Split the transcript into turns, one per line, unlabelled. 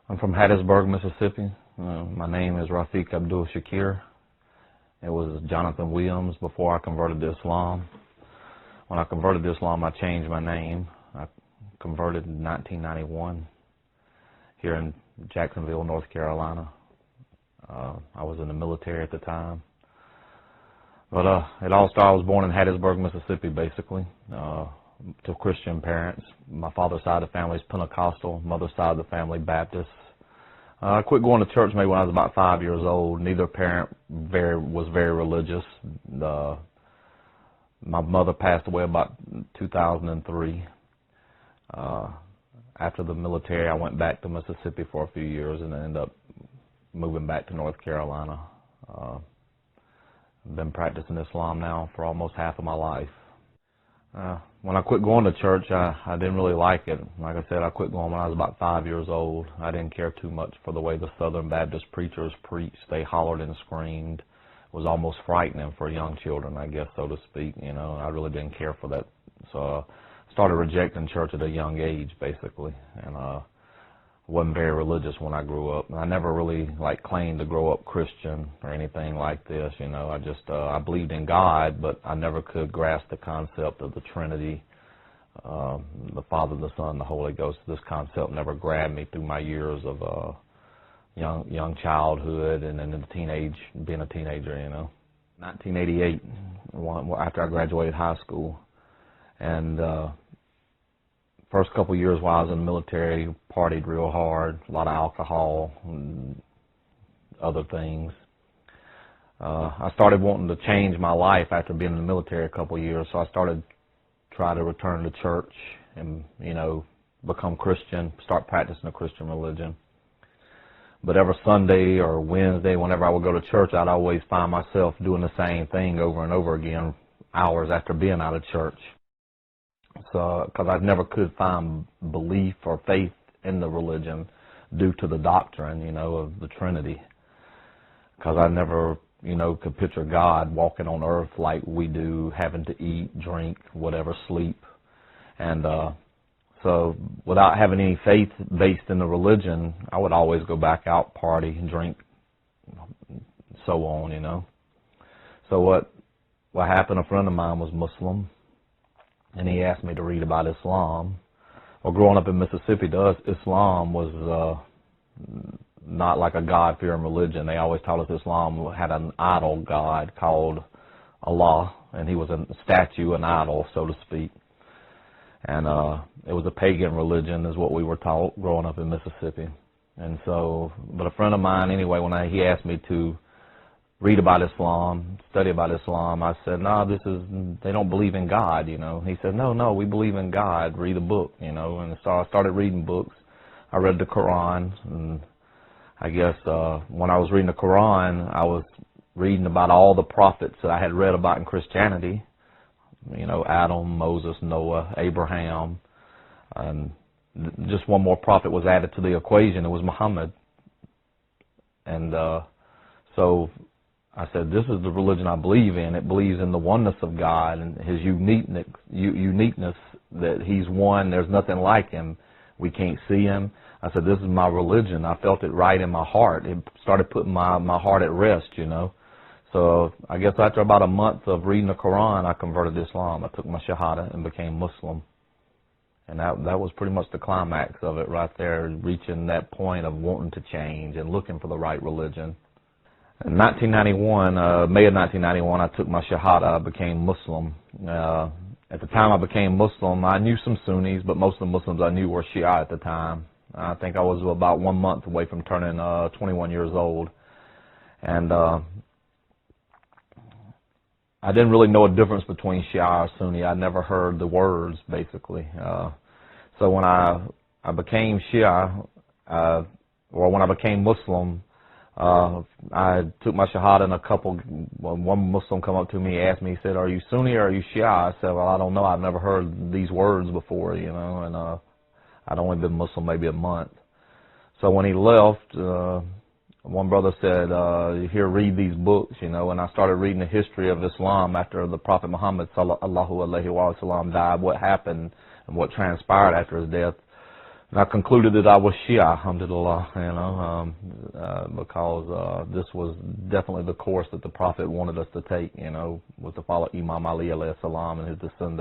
I'm from Hattiesburg, Mississippi. My name is Rafiq Abdul Shakir. It was Jonathan Williams before I converted to Islam. When I converted to Islam, I changed my name. I converted in 1991 here in Jacksonville, North Carolina. I was in the military at the time. But it all started, I was born in Hattiesburg, Mississippi, basically, to Christian parents. My father's side of the family is Pentecostal, mother's side of the family Baptist. I quit going to church maybe when I was about 5 years old. Neither parent was very religious. My mother passed away about 2003. After the military, I went back to Mississippi for a few years and then ended up moving back to North Carolina. I've been practicing Islam now for almost half of my life. When I quit going to church, I didn't really like it. Like I said, I quit going when I was about 5 years old. I didn't care too much for the way the Southern Baptist preachers preached. They hollered and screamed. It was almost frightening for young children, I guess, so to speak. You know, I really didn't care for that. So I started rejecting church at a young age, basically. And wasn't very religious when I grew up. And I never really claimed to grow up Christian or anything like this. You know, I just I believed in God, but I never could grasp the concept of the Trinity, the Father, the Son, the Holy Ghost. This concept never grabbed me through my years of young childhood and then being a teenager. You know, 1988, after I graduated high school, and first couple of years while I was in the military, partied real hard, a lot of alcohol and other things. I started wanting to change my life after being in the military a couple of years, so I started trying to return to church and, you know, become Christian, start practicing the Christian religion. But every Sunday or Wednesday, whenever I would go to church, I'd always find myself doing the same thing over and over again, hours after being out of church. So, because I never could find belief or faith in the religion due to the doctrine, you know, of the Trinity. Because I never, you know, could picture God walking on earth like we do, having to eat, drink, whatever, sleep. And so without having any faith based in the religion, I would always go back out, party, and drink, so on, you know. So what happened, a friend of mine was Muslim, and he asked me to read about Islam. Well, growing up in Mississippi, Islam was not like a God-fearing religion. They always taught us Islam had an idol god called Allah, and he was a statue, an idol, so to speak. And it was a pagan religion is what we were taught growing up in Mississippi. And so, but a friend of mine, anyway, he asked me to read about Islam, study about Islam, I said, no, they don't believe in God, you know. He said, no, we believe in God, read a book, you know. And so I started reading books. I read the Quran, and I guess when I was reading the Quran, I was reading about all the prophets that I had read about in Christianity, you know, Adam, Moses, Noah, Abraham, and just one more prophet was added to the equation. It was Muhammad. And so I said, this is the religion I believe in. It believes in the oneness of God and His uniqueness, that He's one. There's nothing like Him. We can't see Him. I said, this is my religion. I felt it right in my heart. It started putting my heart at rest, you know. So I guess after about a month of reading the Quran, I converted to Islam. I took my Shahada and became Muslim. And that was pretty much the climax of it right there, reaching that point of wanting to change and looking for the right religion. In 1991, May of 1991, I took my Shahada. I became Muslim. At the time I became Muslim, I knew some Sunnis, but most of the Muslims I knew were Shia at the time. I think I was about 1 month away from turning 21 years old. And I didn't really know a difference between Shia or Sunni. I never heard the words, basically. So when I became Shia, or when I became Muslim, I took my Shahada and one Muslim come up to me, asked me, he said, are you Sunni or are you Shia? I said, well, I don't know. I've never heard these words before, you know, and I'd only been Muslim maybe a month. So when he left, one brother said, here, read these books, you know, and I started reading the history of Islam after the Prophet Muhammad sallallahu alaihi wasallam died, what happened and what transpired after his death. And I concluded that I was Shia, alhamdulillah, because this was definitely the course that the Prophet wanted us to take, was to follow Imam Ali alayhi salam and his descendants.